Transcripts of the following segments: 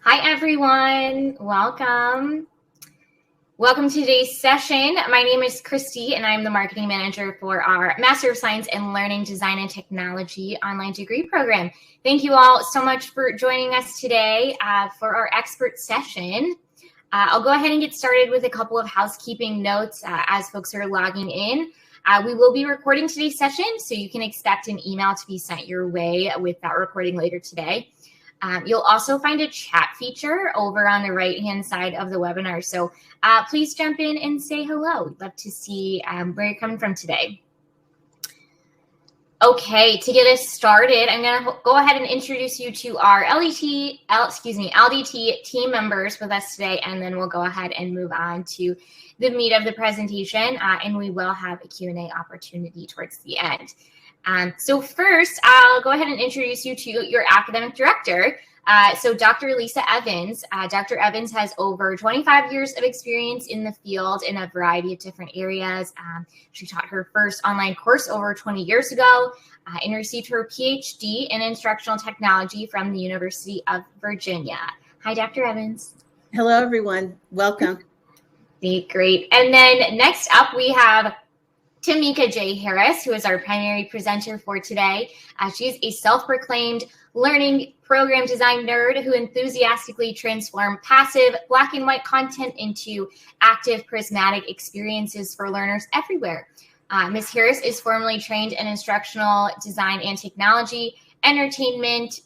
Hi, everyone. Welcome. Welcome to today's session. My name is Christy, and I'm the marketing manager for our Master of Science in Learning, Design, and Technology online degree program. Thank you all so much for joining us today for our expert session. I'll go ahead and get started with a couple of housekeeping notes as folks are logging in. We will be recording today's session, so you can expect an email to be sent your way with that recording later today. You'll also find a chat feature over on the right-hand side of the webinar. So please jump in and say hello. We'd love to see where you're coming from today. Okay, to get us started, I'm going to go ahead and introduce you to our LDT team members with us today, and then we'll go ahead and move on to the meat of the presentation, and we will have a Q&A opportunity towards the end. So first, I'll go ahead and introduce you to your academic director. So Dr. Lisa Evans. Dr. Evans has over 25 years of experience in the field in a variety of different areas. She taught her first online course over 20 years ago and received her PhD in Instructional Technology from the University of Virginia. Hi, Dr. Evans. Hello, everyone. Welcome. Great. And then next up, we have Tameka J. Harris, who is our primary presenter for today. She is a self-proclaimed learning program design nerd who enthusiastically transforms passive black and white content into active prismatic experiences for learners everywhere. Ms. Harris is formally trained in instructional design and technology, entertainment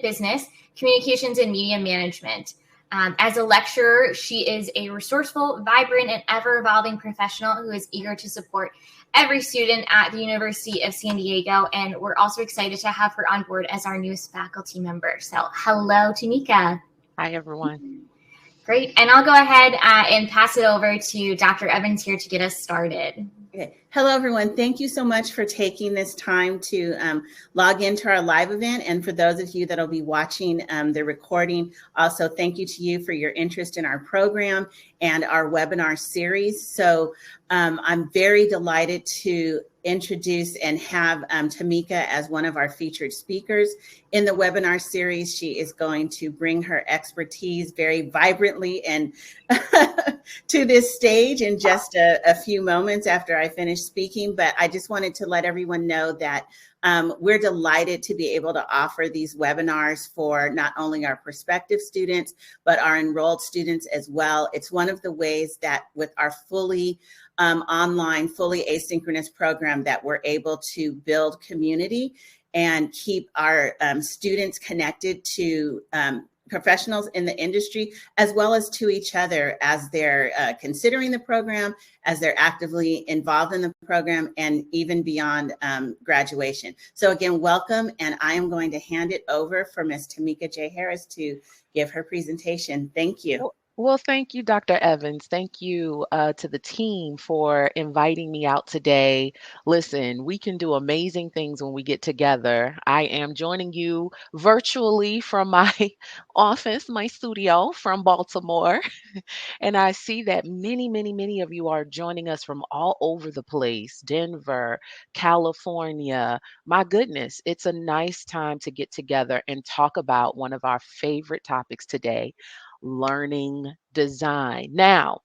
business, communications, and media management. As a lecturer, she is a resourceful, vibrant, and ever-evolving professional who is eager to support every student at the University of San Diego, and we're also excited to have her on board as our newest faculty member. So hello, Tameka. Hi, everyone. Great, and I'll go ahead and pass it over to Dr. Evans here to get us started. Okay. Hello, everyone. Thank you so much for taking this time to log into our live event. And for those of you that will be watching the recording, also thank you to you for your interest in our program and our webinar series. So I'm very delighted to introduce and have Tameka as one of our featured speakers in the webinar series. She is going to bring her expertise very vibrantly and to this stage in just a few moments after I finish speaking. But I just wanted to let everyone know that we're delighted to be able to offer these webinars for not only our prospective students, but our enrolled students as well. It's one of the ways that with our fully online, fully asynchronous program that we're able to build community and keep our students connected to professionals in the industry, as well as to each other as they're considering the program, as they're actively involved in the program, and even beyond graduation. So again, welcome, and I am going to hand it over for Ms. Tameka J. Harris to give her presentation. Thank you. Well, thank you, Dr. Evans. Thank you to the team for inviting me out today. Listen, we can do amazing things when we get together. I am joining you virtually from my office, my studio from Baltimore. And I see that many of you are joining us from all over the place, Denver, California. My goodness, it's a nice time to get together and talk about one of our favorite topics today, learning design. Now,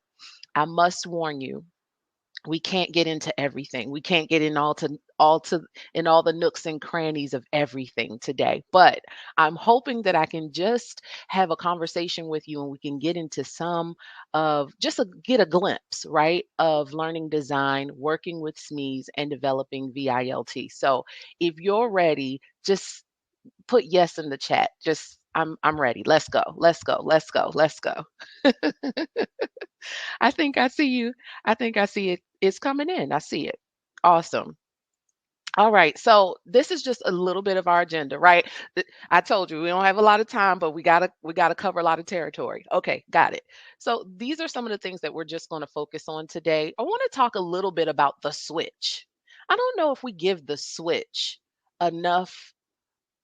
I must warn you, we can't get into everything. We can't get in all the nooks and crannies of everything today. But I'm hoping that I can just have a conversation with you and we can get into some of get a glimpse, right, of learning design, working with SMEs and developing VILT. So if you're ready, just put yes in the chat. Just I'm ready. Let's go. Let's go. Let's go. Let's go. I think I see you. I think I see it. It's coming in. I see it. Awesome. All right. So this is just a little bit of our agenda, right? I told you we don't have a lot of time, but we gotta cover a lot of territory. Okay, got it. So these are some of the things that we're just going to focus on today. I want to talk a little bit about the switch. I don't know if we give the switch enough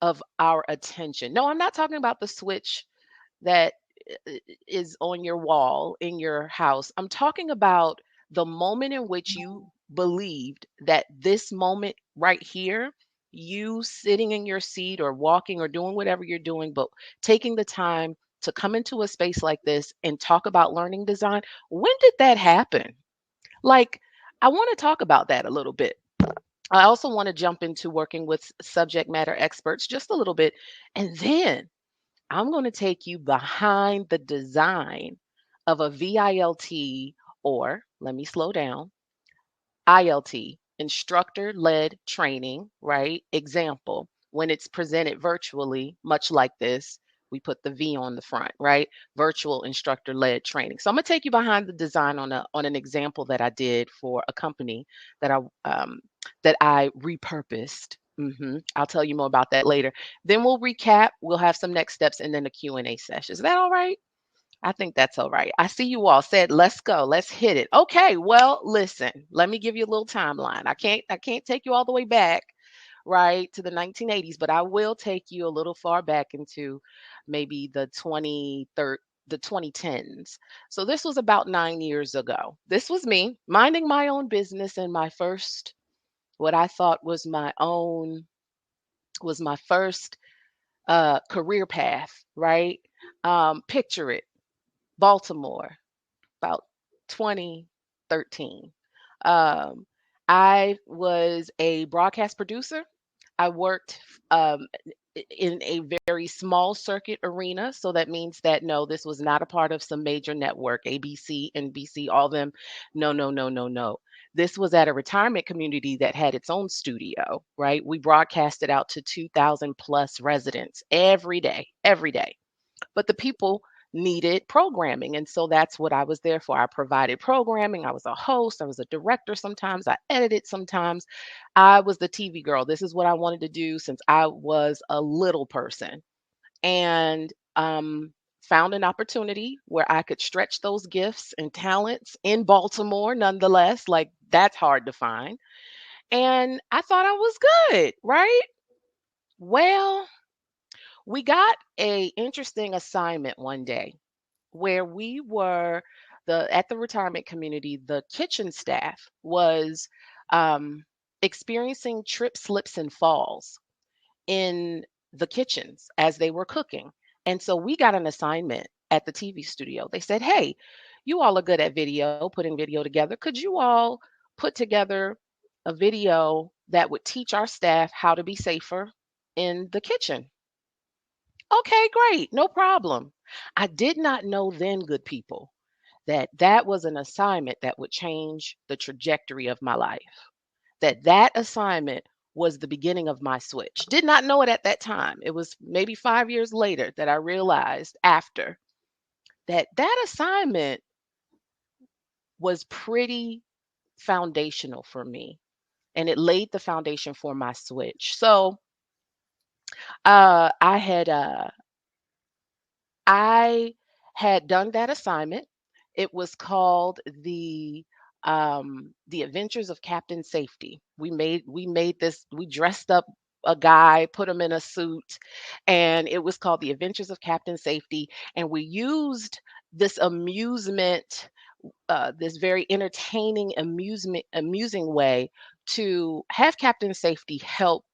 of our attention. No, I'm not talking about the switch that is on your wall in your house. I'm talking about the moment in which you believed that this moment right here you sitting in your seat or walking or doing whatever you're doing, but taking the time to come into a space like this and talk about learning design. When did that happen? Like, I want to talk about that a little bit. I also want to jump into working with subject matter experts just a little bit. And then I'm going to take you behind the design of a VILT, or let me slow down, ILT, instructor-led training, right? Example, when it's presented virtually, much like this, we put the V on the front, right? Virtual instructor-led training. So I'm gonna take you behind the design on an example that I did for a company that I repurposed. I'll tell you more about that later. Then we'll recap. We'll have some next steps and then a Q&A session. Is that all right? I think that's all right. I see you all said, let's go, let's hit it. Okay, well, listen, let me give you a little timeline. I can't take you all the way back, right, to the 1980s, but I will take you a little far back into maybe the 2010s. So this was about 9 years ago. This was me minding my own business in my first, what I thought was my first career path, right? Picture it. Baltimore, about 2013. Um, I was a broadcast producer. I worked in a very small circuit arena. So that means that no, this was not a part of some major network, ABC, NBC, all them. No, no, no, no, no. This was at a retirement community that had its own studio, right? We broadcasted out to 2,000 plus residents every day, every day. But the people needed programming. And so that's what I was there for. I provided programming. I was a host. I was a director sometimes. I edited sometimes. I was the TV girl. This is what I wanted to do since I was a little person. And found an opportunity where I could stretch those gifts and talents in Baltimore, nonetheless. Like, that's hard to find. And I thought I was good, right? Well, we got a interesting assignment one day where we were at the retirement community. The kitchen staff was um, experiencing trip, slips, and falls in the kitchens as they were cooking. And so we got an assignment at the TV studio. They said, hey, you all are good at video, putting video together. Could you all put together a video that would teach our staff how to be safer in the kitchen? Okay, great. No problem. I did not know then, good people, that that was an assignment that would change the trajectory of my life. That assignment was the beginning of my switch. Did not know it at that time. It was maybe 5 years later that I realized after that assignment was pretty foundational for me, and it laid the foundation for my switch. So, uh I had uh I had done that assignment. It was called the Adventures of Captain Safety. We made this. We dressed up a guy, put him in a suit, and it was called the Adventures of Captain Safety. And we used this amusement, this very entertaining amusing way to have Captain Safety help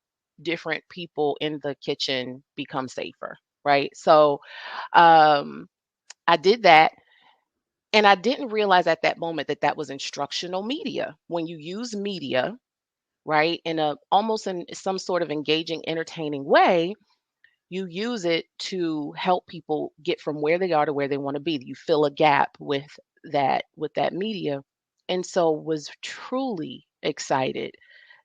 different people in the kitchen become safer. Right. So um, I did that. And I didn't realize at that moment that that was instructional media. When you use media, right, in a almost in some sort of engaging, entertaining way, you use it to help people get from where they are to where they want to be. You fill a gap with that media. And so was truly excited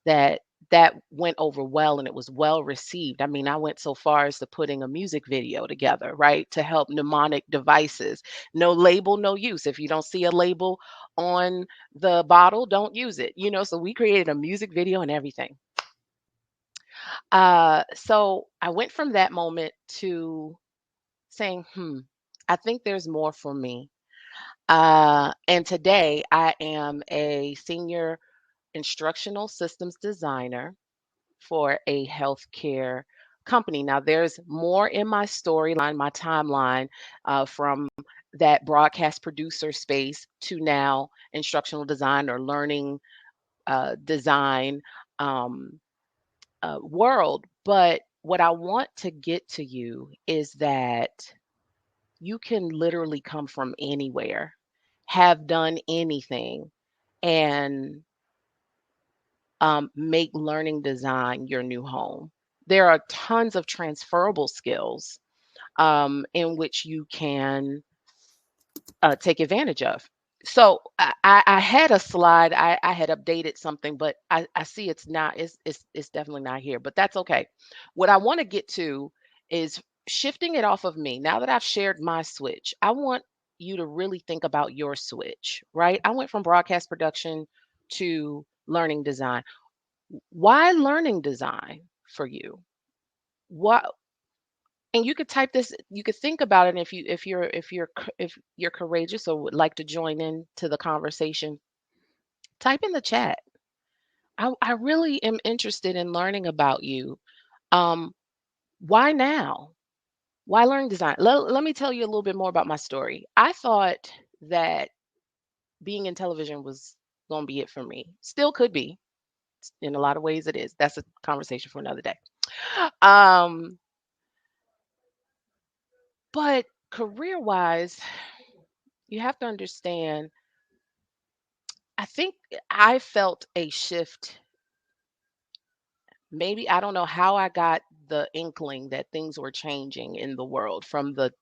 that that went over well and it was well received. I mean, I went so far as to putting a music video together, right, to help mnemonic devices. No label, no use. If you don't see a label on the bottle, don't use it. So we created a music video and everything. So I went from that moment to saying, I think there's more for me. And today I am a senior instructional systems designer for a healthcare company. Now, there's more in my storyline, my timeline, from that broadcast producer space to now instructional design or learning design. Um, world. But what I want to get to you is that you can literally come from anywhere, have done anything, and make learning design your new home. There are tons of transferable skills in which you can take advantage of. So I had a slide. I had updated something, but I see it's not. It's definitely not here. But that's okay. What I want to get to is shifting it off of me. Now that I've shared my switch, I want you to really think about your switch. Right? I went from broadcast production to learning design. Why learning design for you? What, and you could type this, you could think about it. And if you're courageous or would like to join in to the conversation, type in the chat. I really am interested in learning about you. Um, why now? Why learning design? Let me tell you a little bit more about my story. I thought that being in television was going to be it for me. Still could be. In a lot of ways it is. That's a conversation for another day. Um, but career wise, you have to understand, I think I felt a shift. Maybe I don't know how I got the inkling that things were changing in the world from the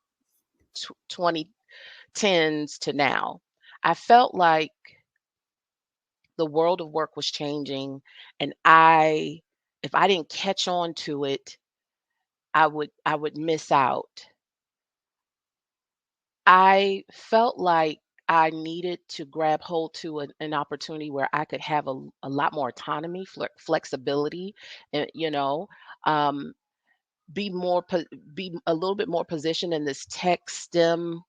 2010s to now. I felt like the world of work was changing, and if I didn't catch on to it, I would miss out. I felt like I needed to grab hold to an opportunity where I could have a lot more autonomy, flexibility, and um, be be a little bit more positioned in this tech STEM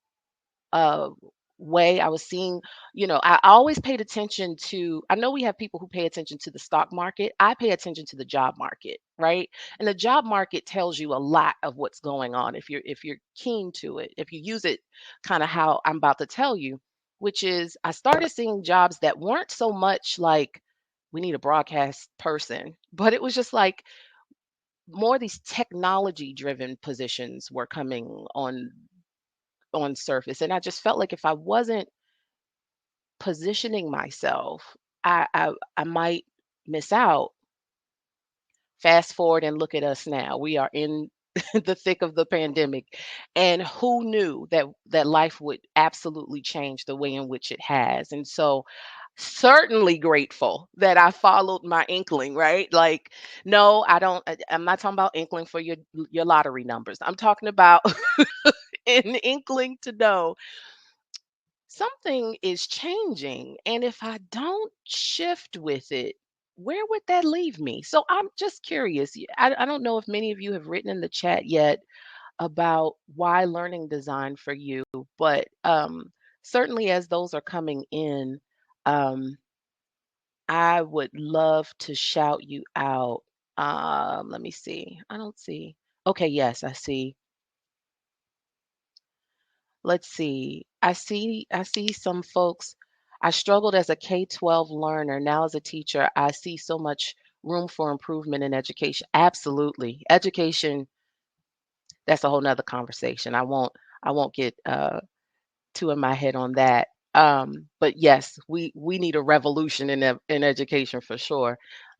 uh, way. I was seeing, I always paid attention to. I know we have people who pay attention to the stock market. I pay attention to the job market, right? And the job market tells you a lot of what's going on if you're keen to it, if you use it kind of how I'm about to tell you, which is I started seeing jobs that weren't so much like we need a broadcast person, but it was just like more of these technology driven positions were coming on surface, and I just felt like if I wasn't positioning myself, I might miss out. Fast forward and look at us now. We are in the thick of the pandemic, and who knew that life would absolutely change the way in which it has. And so certainly grateful that I followed my inkling, right? Like, no, I'm not talking about inkling for your lottery numbers. I'm talking about an inkling to know something is changing. And if I don't shift with it, where would that leave me? So I'm just curious. I don't know if many of you have written in the chat yet about why learning design for you, but certainly as those are coming in, um, I would love to shout you out. Let me see. I don't see. Okay, yes, I see. Let's see. I see some folks. I struggled as a K-12 learner. Now as a teacher, I see so much room for improvement in education. Absolutely. Education, that's a whole nother conversation. I won't get too in my head on that. But yes, we need a revolution in education for sure.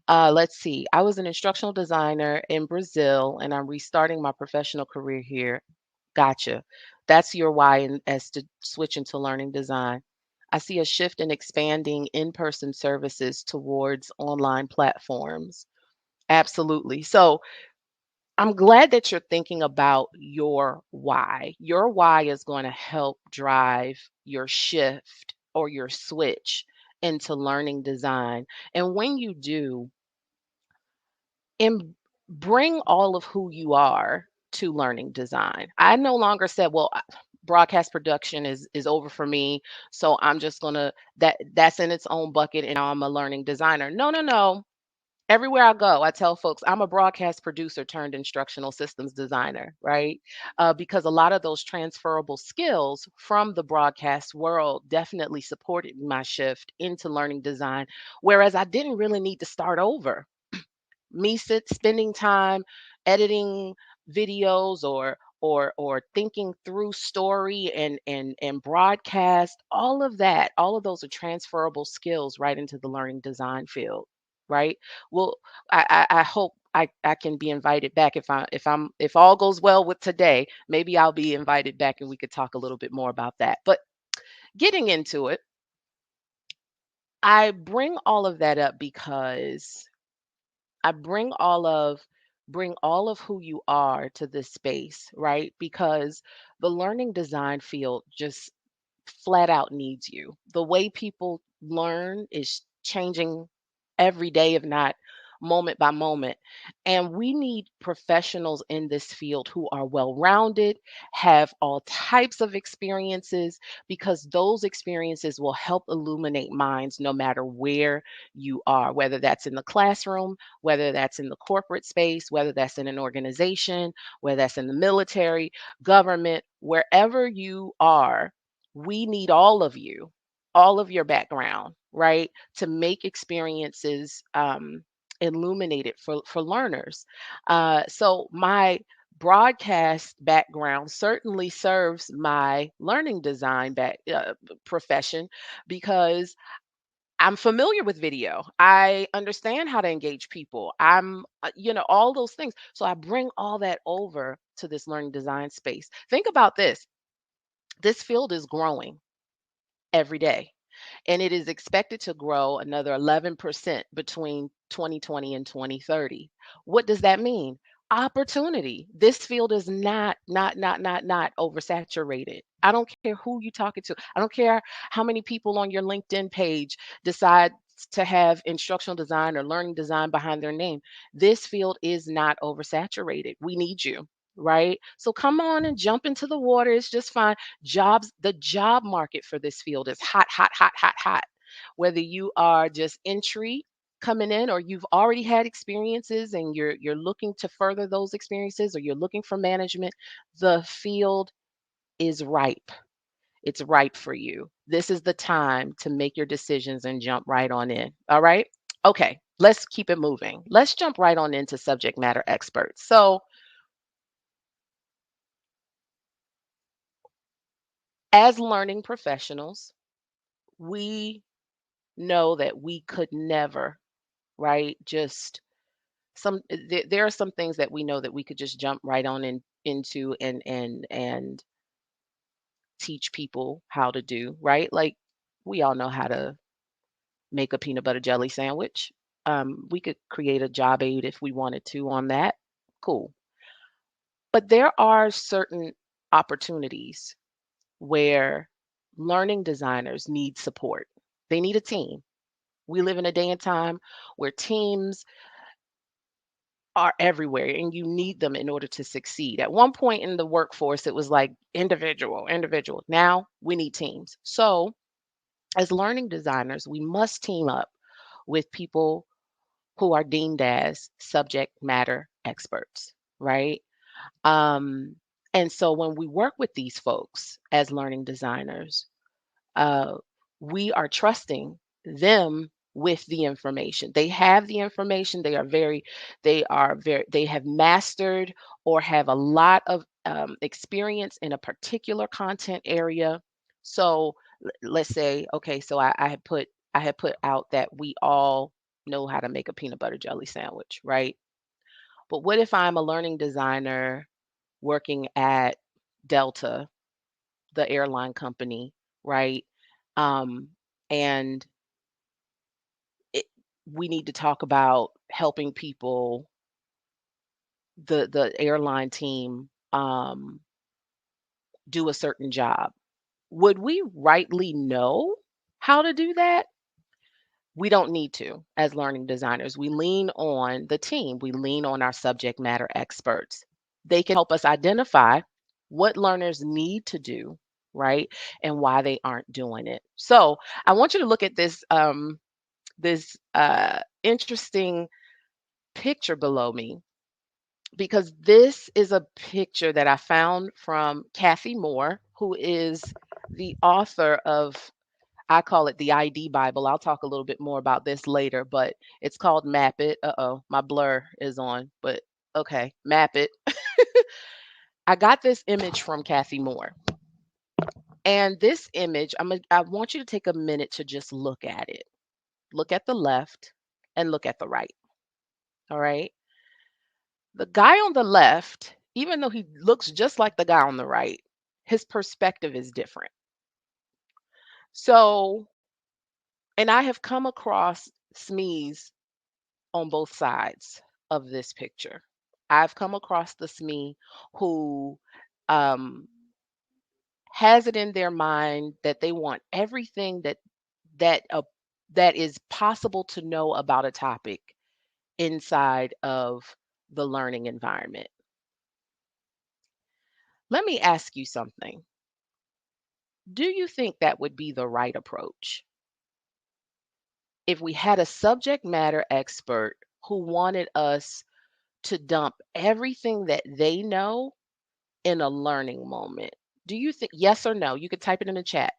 Let's see. I was an instructional designer in Brazil, and I'm restarting my professional career here. Gotcha. That's your why as to switch into learning design. I see a shift in expanding in-person services towards online platforms. Absolutely. So I'm glad that you're thinking about your why. Your why is going to help drive your shift or your switch into learning design. And when you do, bring all of who you are to learning design. I no longer said, well, broadcast production is over for me, so I'm just going to that's in its own bucket and now I'm a learning designer. No, no, no. Everywhere I go, I tell folks I'm a broadcast producer turned instructional systems designer, right? Because a lot of those transferable skills from the broadcast world definitely supported my shift into learning design, whereas I didn't really need to start over. Me spending time editing videos or thinking through story and broadcast, all of those are transferable skills right into the learning design field, right? Well, I hope I can be invited back if all goes well with today. Maybe I'll be invited back and we could talk a little bit more about that. But getting into it, I bring all of that up because I bring all of who you are to this space, right? Because the learning design field just flat out needs you. The way people learn is changing every day, if not moment by moment. And we need professionals in this field who are well rounded, have all types of experiences, because those experiences will help illuminate minds no matter where you are, whether that's in the classroom, whether that's in the corporate space, whether that's in an organization, whether that's in the military, government, wherever you are. We need all of your background, right, to make experiences illuminated for learners. So my broadcast background certainly serves my learning design profession because I'm familiar with video. I understand how to engage people. All those things. So I bring all that over to this learning design space. Think about this. This field is growing every day, and it is expected to grow another 11% between 2020 and 2030. What does that mean? Opportunity. This field is not oversaturated. I don't care who you're talking to. I don't care how many people on your LinkedIn page decide to have instructional design or learning design behind their name. This field is not oversaturated. We need you, right? So come on and jump into the water. It's just fine. The job market for this field is hot, hot, hot, hot, hot. Whether you are just entry coming in or you've already had experiences and you're looking to further those experiences or you're looking for management, the field is ripe. It's ripe for you. This is the time to make your decisions and jump right on in. All right? Okay, let's keep it moving. Let's jump right on into subject matter experts. So, as learning professionals, we know that we could never, right? Just there are some things that we know that we could just jump right on into and teach people how to do, right? Like we all know how to make a peanut butter jelly sandwich. We could create a job aid if we wanted to on that. Cool. But there are certain opportunities where learning designers need support. They need a team. We live in a day and time where teams are everywhere and you need them in order to succeed. At one point in the workforce, it was like individual, individual. Now we need teams. So, as learning designers, we must team up with people who are deemed as subject matter experts, right? Um, and so when we work with these folks as learning designers, uh, we are trusting them with the information. They have the information. They have mastered or have a lot of experience in a particular content area. So let's say, okay, so I had put out that we all know how to make a peanut butter jelly sandwich, right? But what if I'm a learning designer working at Delta, the airline company, right? Um, and it, we need to talk about helping people, the airline team, do a certain job. Would we rightly know how to do that? We don't need to as learning designers. We lean on the team, we lean on our subject matter experts. They can help us identify what learners need to do, right? And why they aren't doing it. So I want you to look at this interesting picture below me because this is a picture that I found from Kathy Moore, who is the author of I call it the ID Bible. I'll talk a little bit more about this later, but it's called Map It. Uh-oh, my blur is on, but okay, Map It. I got this image from Kathy Moore. And this image, I want you to take a minute to just look at it. Look at the left and look at the right. All right. The guy on the left, even though he looks just like the guy on the right, his perspective is different. So, and I have come across SMEs on both sides of this picture. I've come across the SME who um, has it in their mind that they want everything that uh, that is possible to know about a topic inside of the learning environment. Let me ask you something. Do you think that would be the right approach? If we had a subject matter expert who wanted us to dump everything that they know in a learning moment, do you think, yes or no? You could type it in the chat.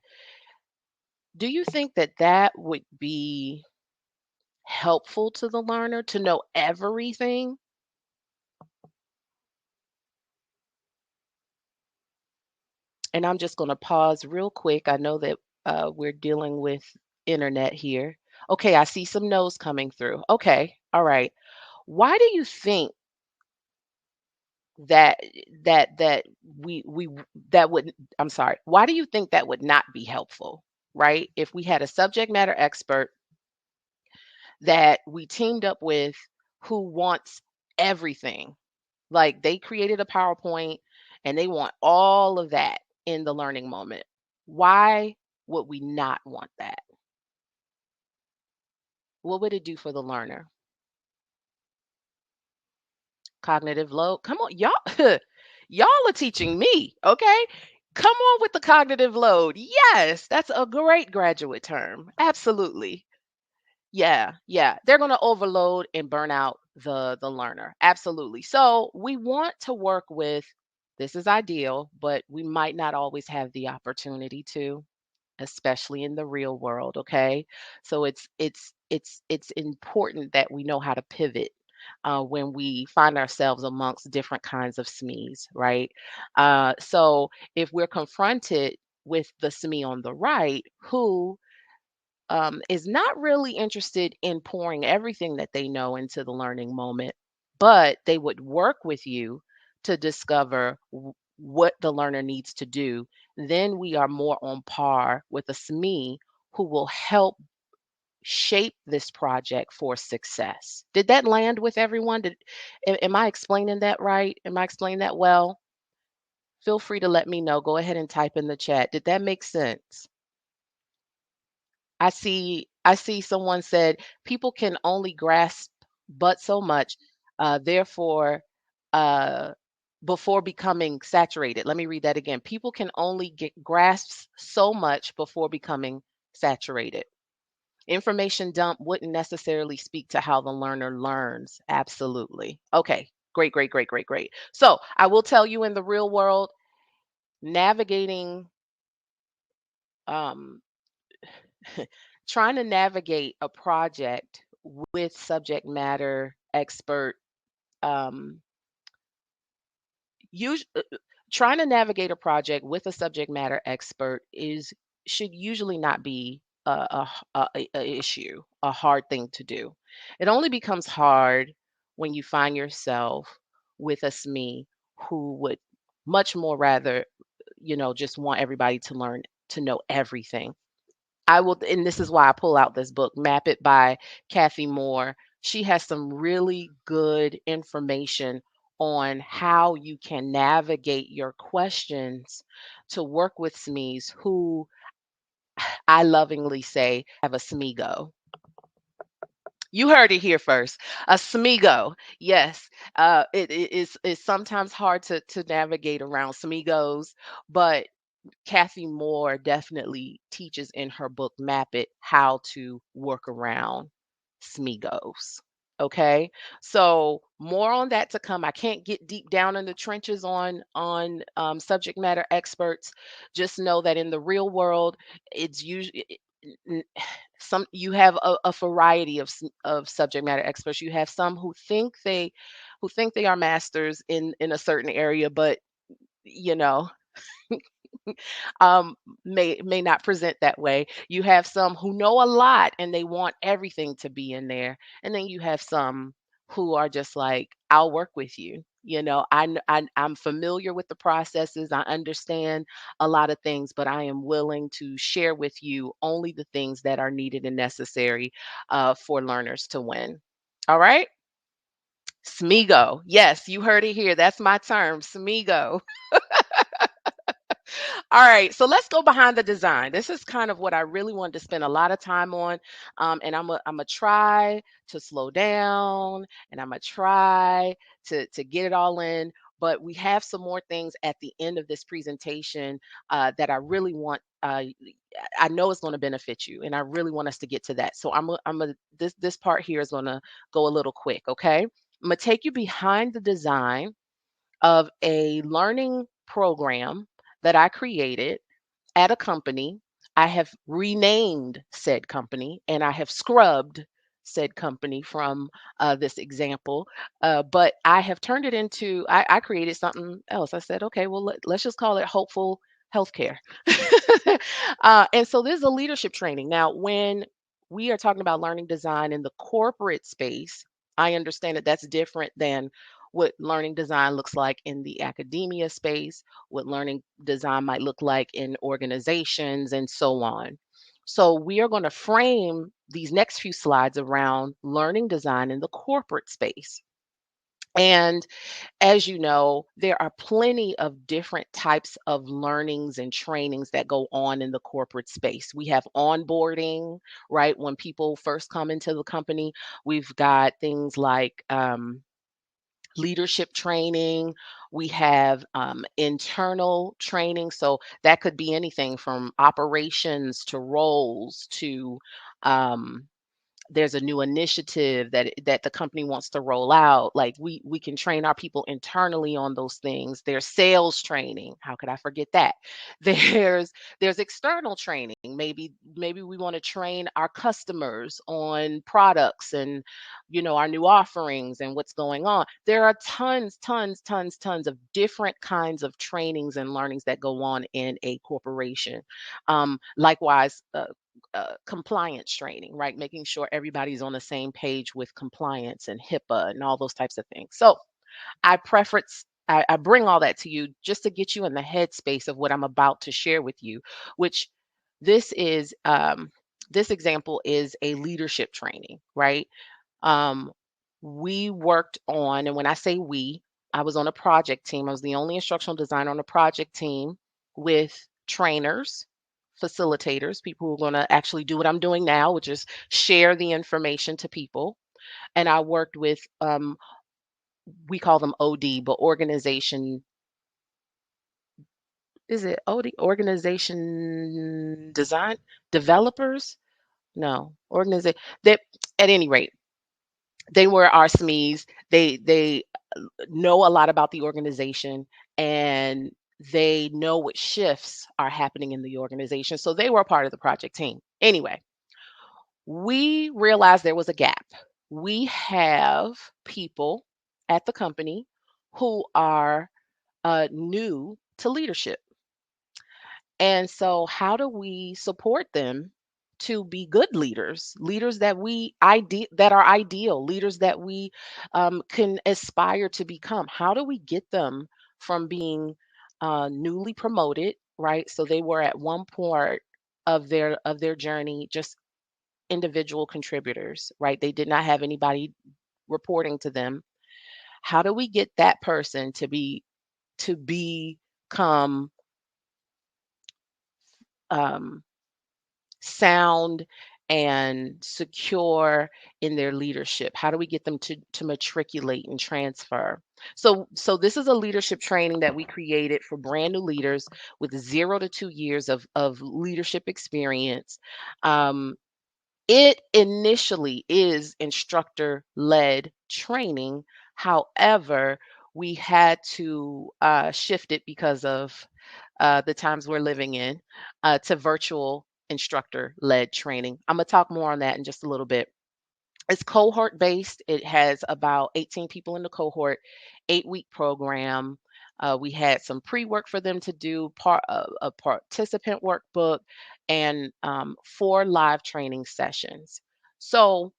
Do you think that that would be helpful to the learner to know everything? And I'm just going to pause real quick. I know that we're dealing with internet here. Okay, I see some no's coming through. Okay, all right. Why do you think that that we that would I'm sorry. Why do you think that would not be helpful, right? If we had a subject matter expert that we teamed up with who wants everything. Like they created a PowerPoint and they want all of that in the learning moment. Why would we not want that? What would it do for the learner? Cognitive load. Come on, y'all. Y'all are teaching me, okay? Come on with the cognitive load. Yes, that's a great graduate term. Absolutely. Yeah, yeah. They're going to overload and burn out the learner. Absolutely. So we want to work with, this is ideal, but we might not always have the opportunity to, especially in the real world, okay? So it's important that we know how to pivot when we find ourselves amongst different kinds of SMEs, right? So if we're confronted with the SME on the right who is not really interested in pouring everything that they know into the learning moment, but they would work with you to discover what the learner needs to do. Then we are more on par with a SME who will help shape this project for success. Did that land with everyone? Am I explaining that right? Am I explaining that well? Feel free to let me know. Go ahead and type in the chat. Did that make sense? I see someone said people can only grasp but so much, therefore, uh, before becoming saturated. Let me read that again. People can only grasp so much before becoming saturated. Information dump wouldn't necessarily speak to how the learner learns. Absolutely. Okay. Great, great, great, great, great. So I will tell you in the real world, navigating um, trying to navigate a project with subject matter expert um, us- uh, trying to navigate a project with a subject matter expert is should usually not be a issue, a hard thing to do. It only becomes hard when you find yourself with a SME who would much more rather, just want everybody to learn to know everything. I will, and this is why I pull out this book, Map It by Kathy Moore. She has some really good information on how you can navigate your questions to work with SMEs who I lovingly say have a SMEGO. You heard it here first. A SMEGO. Yes. It's sometimes hard to navigate around SMEGOs, but Kathy Moore definitely teaches in her book Map It how to work around SMEGOs. Okay, so more on that to come. I can't get deep down in the trenches on subject matter experts. Just know that in the real world, it's usually n- some you have a variety of subject matter experts. You have some who think they are masters in a certain area, but you know um, may not present that way. You have some who know a lot and they want everything to be in there, and then you have some who are just like, "I'll work with you." I'm familiar with the processes. I understand a lot of things, but I am willing to share with you only the things that are needed and necessary for learners to win. All right. SMEGO. Yes, you heard it here. That's my term, SMEGO. All right, so let's go behind the design. This is kind of what I really wanted to spend a lot of time on, and I'm gonna try to slow down, and I'm gonna try to get it all in. But we have some more things at the end of this presentation that I really want. I know it's going to benefit you, and I really want us to get to that. So this part here is going to go a little quick. Okay, I'm gonna take you behind the design of a learning program that I created at a company. I have renamed said company and I have scrubbed said company from this example. But I have turned it into, I created something else. I said, okay, well, let's just call it Hopeful Healthcare. And so this is a leadership training. Now, when we are talking about learning design in the corporate space, I understand that that's different than what learning design looks like in the academia space, what learning design might look like in organizations, and so on. So, we are going to frame these next few slides around learning design in the corporate space. And as you know, there are plenty of different types of learnings and trainings that go on in the corporate space. We have onboarding, right? When people first come into the company, we've got things like leadership training. We have internal training. So that could be anything from operations to roles to um, there's a new initiative that the company wants to roll out. Like we can train our people internally on those things. There's sales training. How could I forget that? There's external training. Maybe we want to train our customers on products and our new offerings and what's going on. There are tons of different kinds of trainings and learnings that go on in a corporation. Likewise, compliance training, right? Making sure everybody's on the same page with compliance and HIPAA and all those types of things. So I bring all that to you just to get you in the headspace of what I'm about to share with you, which this is this example is a leadership training, right? Um, we worked on, and when I say we, I was on a project team. I was the only instructional designer on a project team with trainers, facilitators, people who are going to actually do what I'm doing now, which is share the information to people. And I worked with, we call them OD, but organization, is it OD? Organization design developers? No, organization. That at any rate, they were our SMEs. They know a lot about the organization and they know what shifts are happening in the organization. So they were a part of the project team. Anyway, we realized there was a gap. We have people at the company who are new to leadership. And so, how do we support them to be good leaders, leaders that are ideal, leaders that we can aspire to become? How do we get them from being newly promoted, right? So they were at one part of their journey just individual contributors, right? They did not have anybody reporting to them. How do we get that person to become um, sound and secure in their leadership? How do we get them to matriculate and transfer? So this is a leadership training that we created for brand new leaders with 0 to 2 years of leadership experience. It initially is instructor-led training. However, we had to shift it because of the times we're living in to virtual instructor-led training. I'm going to talk more on that in just a little bit. It's cohort based. It has about 18 people in the cohort, 8-week program. We had some pre-work for them to do, a participant workbook, and 4 live training sessions. So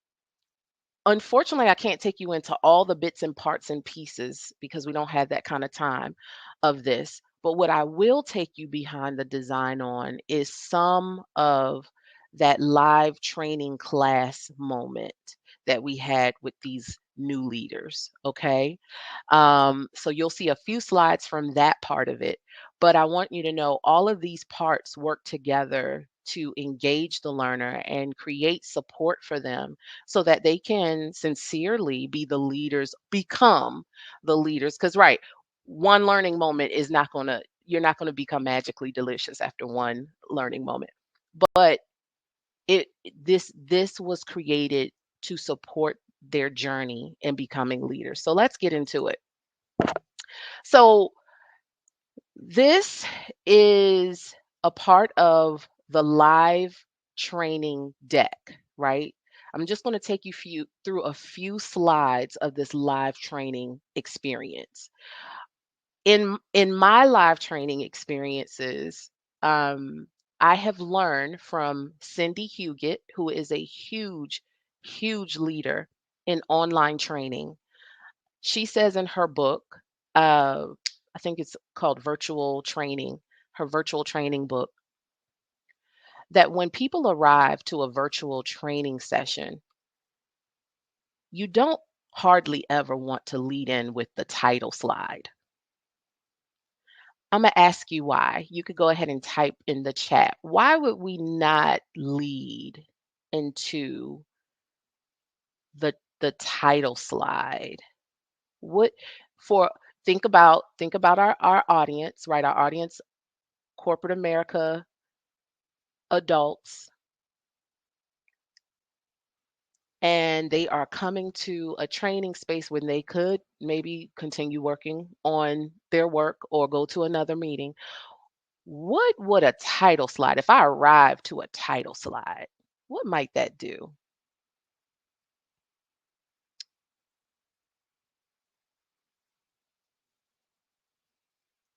unfortunately, I can't take you into all the bits and parts and pieces because we don't have that kind of time of this. But what I will take you behind the design on is some of that live training class moment that we had with these new leaders. Okay. So you'll see a few slides from that part of it. But I want you to know all of these parts work together to engage the learner and create support for them so that they can sincerely be the leaders, become the leaders. Because, right, one learning moment is not going to, you're not going to become magically delicious after one learning moment. But it this was created to support their journey in becoming leaders. So let's get into it. So this is a part of the live training deck, right? I'm just going to take you through a few slides of this live training experience. In my live training experiences, I have learned from Cindy Huguet, who is a huge leader in online training. She says in her book, uh, I think it's called Virtual Training, her virtual training book, that when people arrive to a virtual training session, you don't hardly ever want to lead in with the title slide. I'm going to ask you why. You could go ahead and type in the chat. Why would we not lead into the title slide? What for think about our audience, right? Our audience, corporate America, adults, and they are coming to a training space when they could maybe continue working on their work or go to another meeting. What would a title slide, if I arrive to a title slide, what might that do?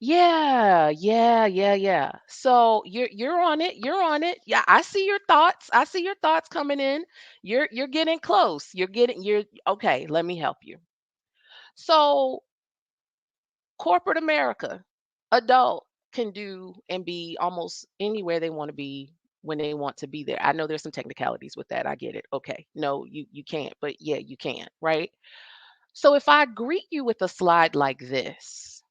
Yeah. So you're on it. You're on it. Yeah, I see your thoughts. I see your thoughts coming in. You're getting close. You're okay, let me help you. So corporate America, adult can do and be almost anywhere they want to be when they want to be there. I know there's some technicalities with that. I get it. Okay. No, you can't, but yeah, you can, right? So if I greet you with a slide like this,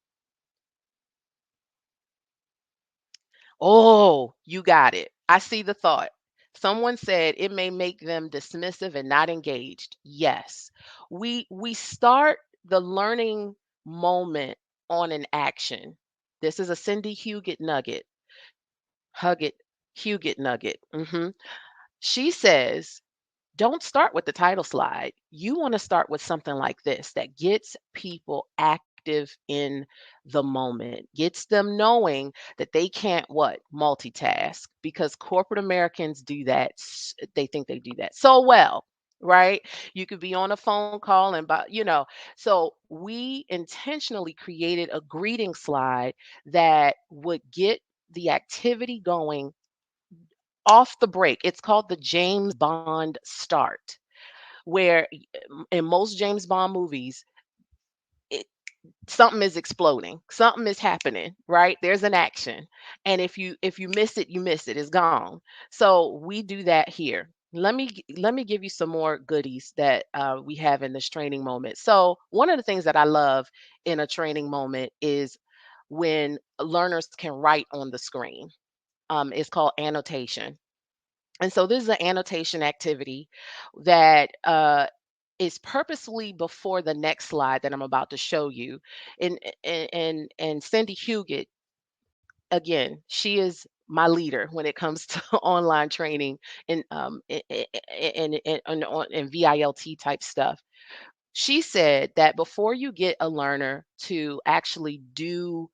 oh, you got it. I see the thought. Someone said it may make them dismissive and not engaged. Yes. We start the learning moment on an action. This is a Cindy Huguet nugget. Huggett Huguet nugget. She says don't start with the title slide. You want to start with something like this that gets people active in the moment, gets them knowing that they can't what? Multitask because corporate Americans do that. They think they do that so well, right? You could be on a phone call and so we intentionally created a greeting slide that would get the activity going off the break. It's called the James Bond start, where in most James Bond movies, it, something is exploding, something is happening, right? There's an action, and if you miss it, you miss it. It's gone. So we do that here. Let me give you some more goodies that we have in this training moment. So one of the things that I love in a training moment is when learners can write on the screen. It's called annotation. And so this is an annotation activity that is purposely before the next slide that I'm about to show you. And Cindy Huguet, again, she is my leader when it comes to online training and VILT type stuff. She said that before you get a learner to actually do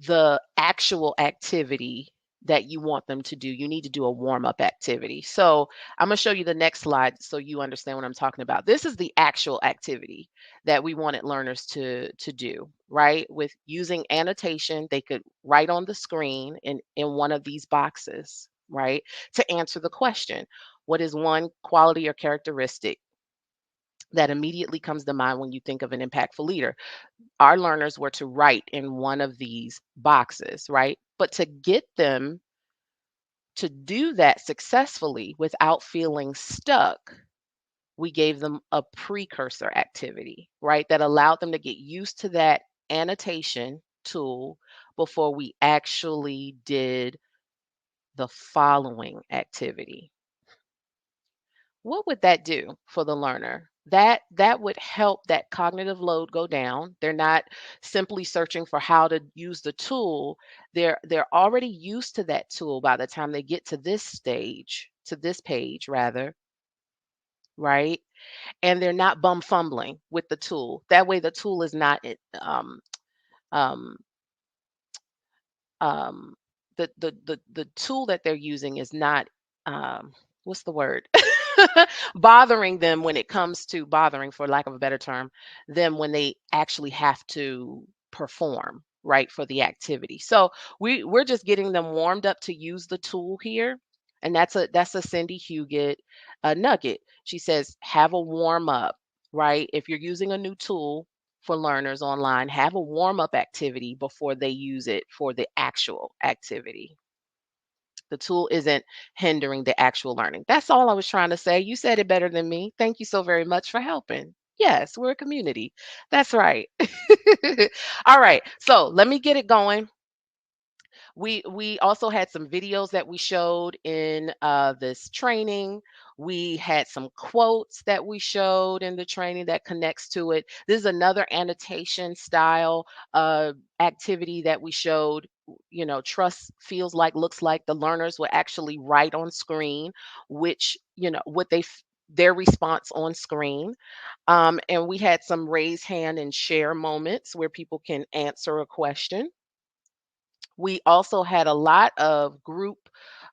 the actual activity that you want them to do, you need to do a warm-up activity. So I'm going to show you the next slide so you understand what I'm talking about. This is the actual activity that we wanted learners to do, right? With using annotation, they could write on the screen in one of these boxes, right? To answer the question, what is one quality or characteristic that immediately comes to mind when you think of an impactful leader? Our learners were to write in one of these boxes, right? But to get them to do that successfully without feeling stuck, we gave them a precursor activity, right? That allowed them to get used to that annotation tool before we actually did the following activity. What would that do for the learner? That would help that cognitive load go down. They're not simply searching for how to use the tool. They're already used to that tool by the time they get to this stage, to this page rather, right? And they're not bum fumbling with the tool. That way the tool is not um, um, the tool that they're using is not what's the word bothering them when it comes to bothering, for lack of a better term, them when they actually have to perform right for the activity. So we're just getting them warmed up to use the tool here. And that's a Cindy Huget nugget. She says have a warm up, right? If you're using a new tool for learners online, have a warm up activity before they use it for the actual activity. The tool isn't hindering the actual learning. That's all I was trying to say. You said it better than me. Thank you so very much for helping. Yes, we're a community. That's right. All right. So let me get it going. We also had some videos that we showed in this training. We had some quotes that we showed in the training that connects to it. This is another annotation style activity that we showed. You know, trust feels like, looks like. The learners will actually write on screen, which, you know, what their response on screen. And we had some raise hand and share moments where people can answer a question. We also had a lot of group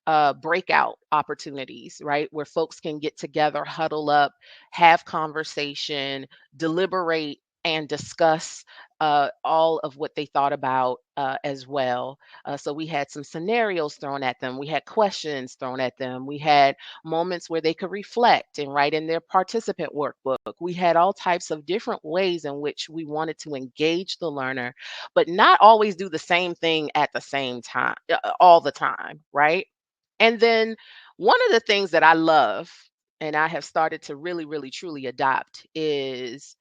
breakout opportunities, right? Where folks can get together, huddle up, have conversation, deliberate, and discuss all of what they thought about as well. So we had some scenarios thrown at them. We had questions thrown at them. We had moments where they could reflect and write in their participant workbook. We had all types of different ways in which we wanted to engage the learner, but not always do the same thing at the same time, all the time, right? And then one of the things that I love and I have started to really, really, truly adopt is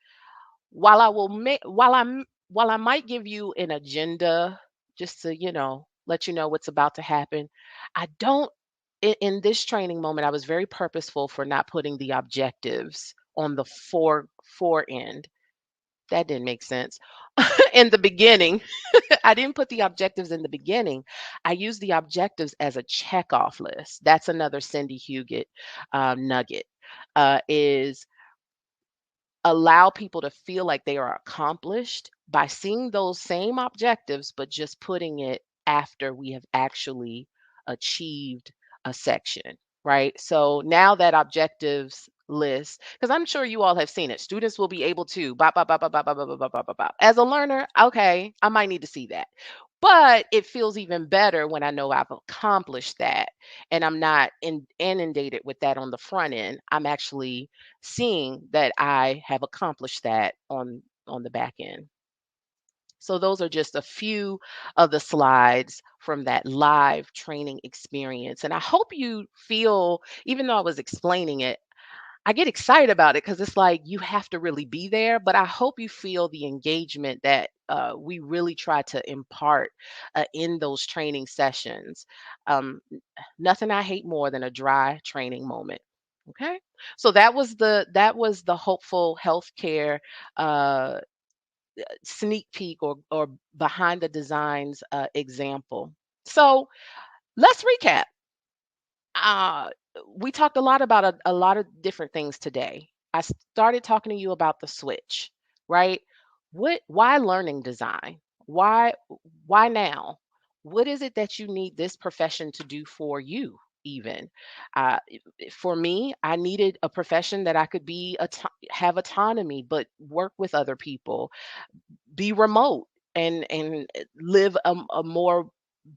while I will make while I might give you an agenda just to, let you know what's about to happen, I don't in this training moment, I was very purposeful for not putting the objectives on the fore end. That didn't make sense. In the beginning, I didn't put the objectives in the beginning. I used the objectives as a checkoff list. That's another Cindy Huget nugget. Is allow people to feel like they are accomplished by seeing those same objectives, but just putting it after we have actually achieved a section, right? So now that objectives list, because I'm sure you all have seen it, students will be able to, bop, bop, bop, bop, bop, bop, bop, bop, bop, bop, bop. As a learner, okay, I might need to see that. But it feels even better when I know I've accomplished that and I'm not inundated with that on the front end. I'm actually seeing that I have accomplished that on the back end. So those are just a few of the slides from that live training experience. And I hope you feel, even though I was explaining it, I get excited about it because it's like you have to really be there. But I hope you feel the engagement that we really try to impart in those training sessions. Nothing I hate more than a dry training moment. Okay, so that was the hopeful healthcare uh, sneak peek or behind the designs example. So let's recap. uh, we talked a lot about a lot of different things today. I started talking to you about the switch, right? Why learning design? Why now? What is it that you need this profession to do for you? Even for me, I needed a profession that I could have autonomy, but work with other people, be remote, and live a more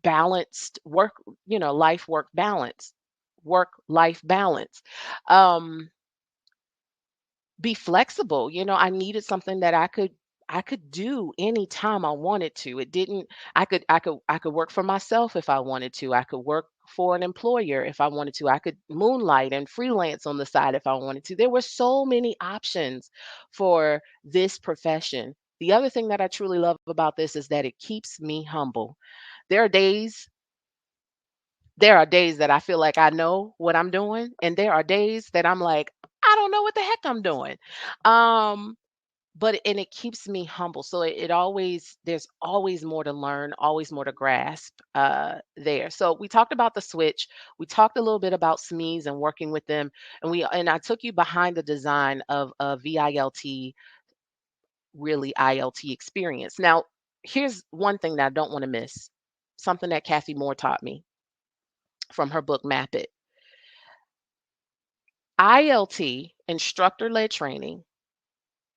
balanced work life balance. Um, be flexible. I needed something that I could do anytime I wanted to. It didn't I could work for myself if I wanted to. I could work for an employer if I wanted to. I could moonlight and freelance on the side if I wanted to. There were so many options for this profession. The other thing that I truly love about this is that it keeps me humble. There are days there are days that I feel like I know what I'm doing, and there are days that I'm like, I don't know what the heck I'm doing. Um, but it keeps me humble. So it always there's always more to learn, always more to grasp there. So we talked about the switch. We talked a little bit about SMEs and working with them, and I took you behind the design of a VILT, really ILT experience. Now, here's one thing that I don't want to miss. Something that Kathy Moore taught me from her book Map It. ILT, instructor-led training,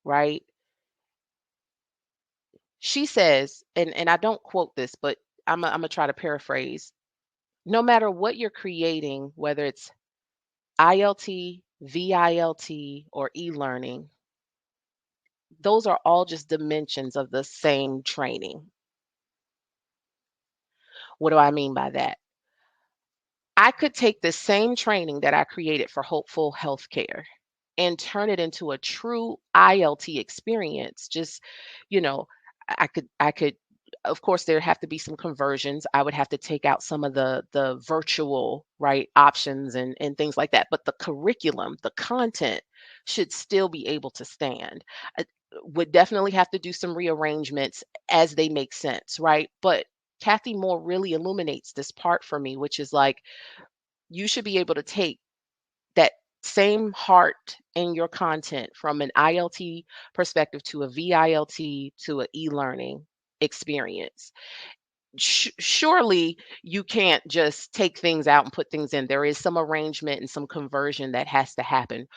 right? She says, and I don't quote this, but I'm gonna try to paraphrase. No matter what you're creating, whether it's ILT, VILT, or e-learning, those are all just dimensions of the same training. What do I mean by that? I could take the same training that I created for Hopeful Healthcare and turn it into a true ILT experience. Just, you know, I could of course there have to be some conversions. I would have to take out some of the virtual, right, options and things like that. But the curriculum, the content should still be able to stand. I would definitely have to do some rearrangements as they make sense, right? But Kathy Moore really illuminates this part for me, which is like you should be able to take that same heart in your content from an ILT perspective to a VILT to an e-learning experience. Surely you can't just take things out and put things in. There is some arrangement and some conversion that has to happen.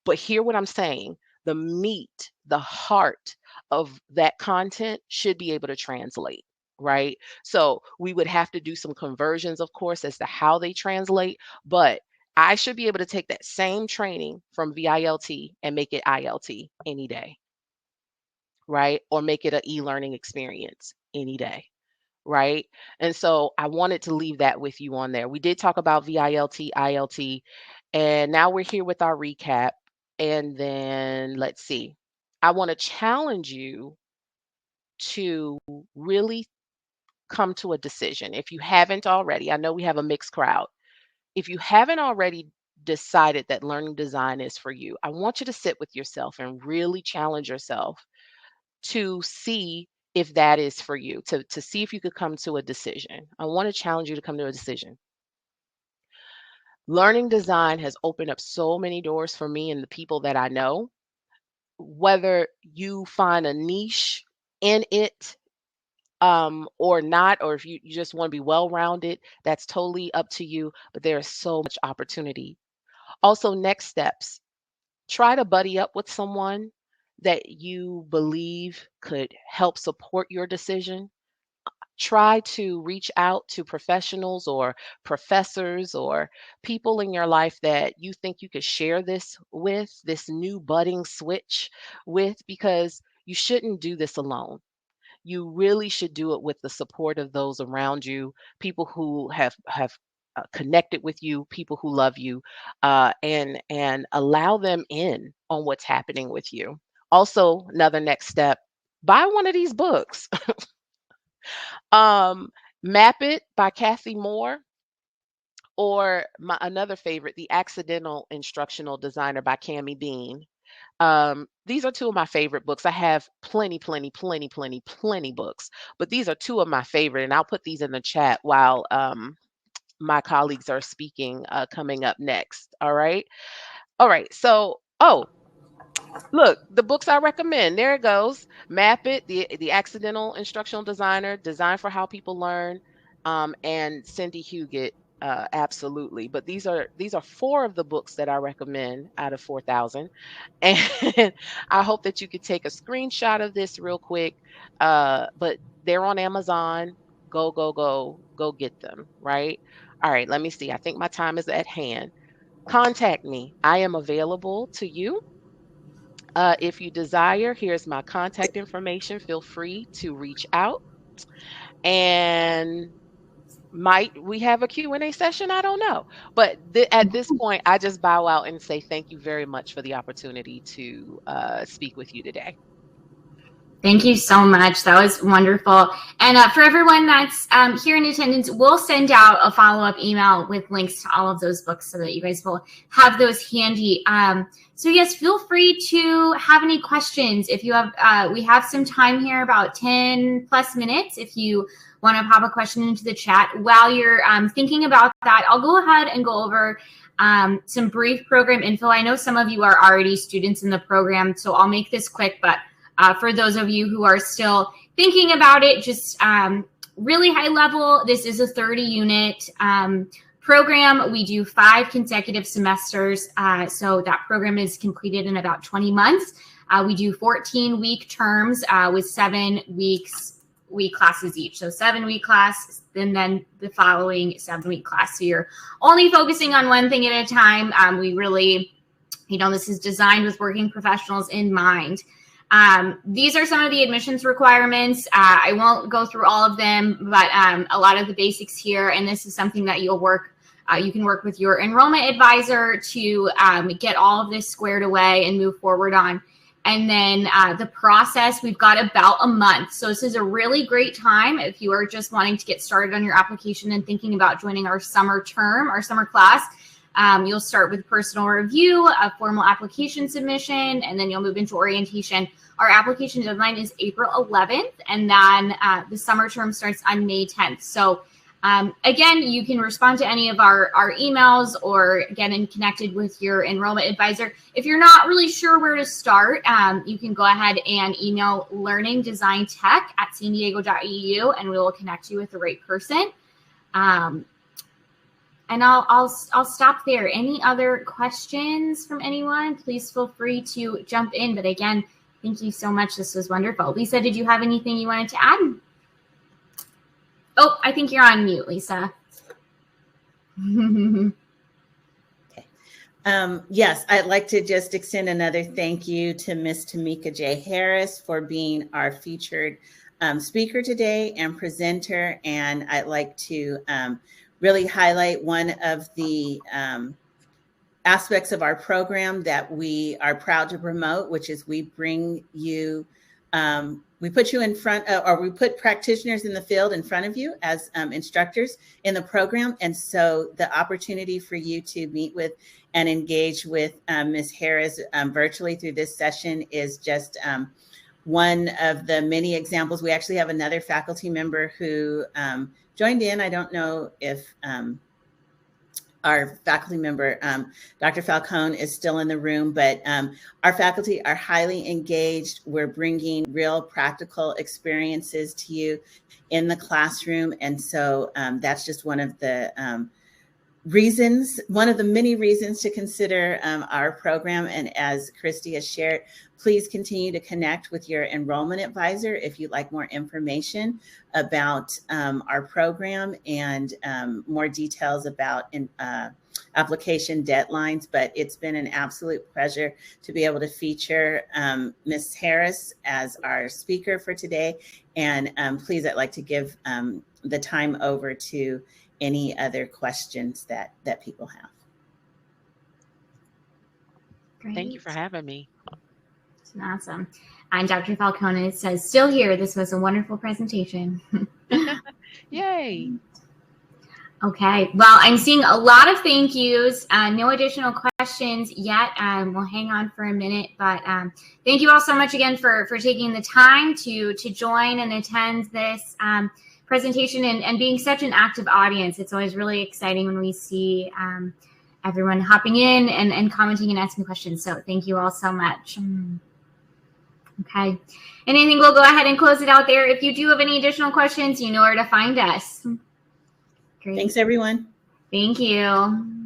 But hear what I'm saying. The meat, the heart of that content should be able to translate, right? So we would have to do some conversions, of course, as to how they translate. But I should be able to take that same training from VILT and make it ILT any day, right? Or make it an e-learning experience any day, right? And so I wanted to leave that with you on there. We did talk about VILT, ILT, and now we're here with our recap. And then let's see. I want to challenge you to really come to a decision. If you haven't already, I know we have a mixed crowd. If you haven't already decided that learning design is for you, I want you to sit with yourself and really challenge yourself to see if that is for you, to see if you could come to a decision. I want to challenge you to come to a decision. Learning design has opened up so many doors for me and the people that I know. Whether you find a niche in it or not, or if you just want to be well rounded, that's totally up to you. But there is so much opportunity. Also, next steps, try to buddy up with someone that you believe could help support your decision. Try to reach out to professionals or professors or people in your life that you think you could share this with, this new budding switch with, because you shouldn't do this alone. You really should do it with the support of those around you, people who have connected with you, people who love you, and allow them in on what's happening with you. Also, another next step: buy one of these books. um, Map It by Kathy Moore, or another favorite, The Accidental Instructional Designer by Cami Dean. These are two of my favorite books. I have plenty books, but these are two of my favorite, and I'll put these in the chat while my colleagues are speaking coming up next. All right. All right. So, look, the books I recommend. There it goes. Map It, the Accidental Instructional Designer, Design for How People Learn. and Cindy Huguet, absolutely. But these are 4 of the books that I recommend out of 4,000. And I hope that you could take a screenshot of this real quick. But they're on Amazon. Go get them, right? All right, let me see. I think my time is at hand. Contact me. I am available to you. If you desire, here's my contact information. Feel free to reach out. And might we have a Q&A session? I don't know. But at this point, I just bow out and say thank you very much for the opportunity to speak with you today. Thank you so much. That was wonderful. And for everyone that's here in attendance, we'll send out a follow-up email with links to all of those books so that you guys will have those handy. So yes, feel free to have any questions. If you have, we have some time here, about 10 plus minutes. If you want to pop a question into the chat while you're thinking about that, I'll go ahead and go over some brief program info. I know some of you are already students in the program, so I'll make this quick, but for those of you who are still thinking about it, just really high level, this is a 30-unit program. We do 5 consecutive semesters, so that program is completed in about 20 months. We do 14-week terms with 7 week classes each. So 7-week class, and then the following 7-week class. So you're only focusing on one thing at a time. We really, this is designed with working professionals in mind. These are some of the admissions requirements. I won't go through all of them, but a lot of the basics here, and this is something that you can work with your enrollment advisor to get all of this squared away and move forward on. And then the process, we've got about a month. So this is a really great time if you are just wanting to get started on your application and thinking about joining our summer term, our summer class. You'll start with personal review, a formal application submission, and then you'll move into orientation. Our application deadline is April 11th, and then the summer term starts on May 10th. So again, you can respond to any of our emails or get connected with your enrollment advisor. If you're not really sure where to start, you can go ahead and email learningdesigntech@sandiego.edu, and we will connect you with the right person. And I'll stop there. Any other questions from anyone? Please feel free to jump in. But again, thank you so much. This was wonderful. Lisa, did you have anything you wanted to add? Oh, I think you're on mute, Lisa. Okay. Yes, I'd like to just extend another thank you to Miss Tameka J. Harris for being our featured speaker today and presenter. And I'd like to really highlight one of the aspects of our program that we are proud to promote, which is we bring you, we put you in front of, or we put practitioners in the field in front of you as instructors in the program. And so the opportunity for you to meet with and engage with Ms. Harris virtually through this session is just one of the many examples. We actually have another faculty member who joined in. I don't know if our faculty member, Dr. Falcone, is still in the room, but our faculty are highly engaged. We're bringing real practical experiences to you in the classroom. And so that's just one of the reasons, one of the many reasons to consider our program. And as Christy has shared, please continue to connect with your enrollment advisor if you'd like more information about our program and more details about application deadlines. But it's been an absolute pleasure to be able to feature Ms. Harris as our speaker for today. And please, I'd like to give the time over to any other questions that people have. Great. Thank you for having me. Awesome. And Dr. Falcone says, still here. This was a wonderful presentation. Yay. Okay. Well, I'm seeing a lot of thank yous. No additional questions yet. We'll hang on for a minute. But thank you all so much again for taking the time to join and attend this presentation and being such an active audience. It's always really exciting when we see everyone hopping in and commenting and asking questions. So thank you all so much. Okay. And I think we'll go ahead and close it out there. If you do have any additional questions, you know where to find us. Thanks, everyone. Thank you.